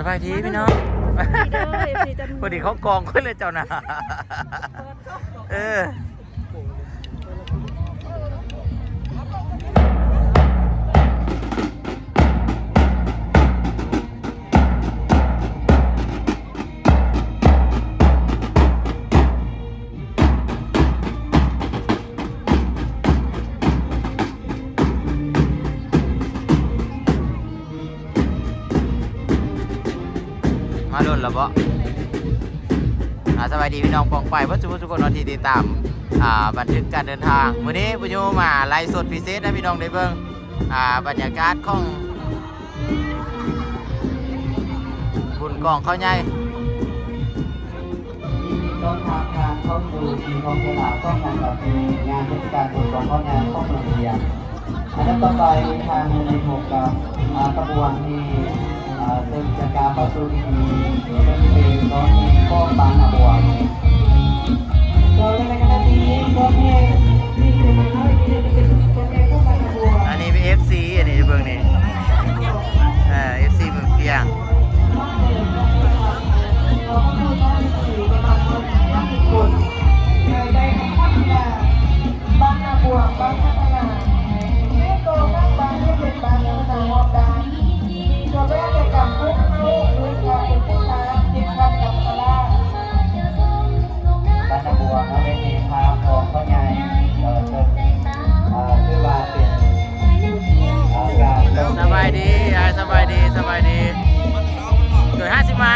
บายดีพี่น้องพอดีเขากองขึ้นเลยเจ้านะมาโดนแล้วบ่สวัสดีพี่น้องปองไปว่าทุกคนที่ติดตามบันทึกการเดินทางวันนี้ปุญโญมาไลฟ์สดพิเศษนะพี่น้องได้เบิ่งบรรยากาศของบุญกองข้าวใหญ่ต้นทางเข้าสู่ทีมของเวลาต้องงานกับงานเทศกาลบุญกองข้าวงานข้อเมืองเชียงอันนั้นต่อไปทางในหกกับกระบวนที่ซึ่งจะการประสูติที่เป็นน้องมีข้อบางอาบวงโดยในขณะนี้ก็มีอยู่ในที่เป็นตัวเองข้อบางอาบวงอันนี้เป็น FC อันนี้เบิ่งนี่FC เมืองเพียงบางอาบวงบางพัฒนาเมื่อโตมากบางที่เป็นบางพัฒนางอบดานตัวแรกเป็นการพุ่งเข้าหรือการเป็นผู้ค้าเทียบกันกับตลาดบ้านนาบัวนะเป็นทางของพ่อใหญ่คือว่าเป็นการสบายดีสบายดีเกิด50 มา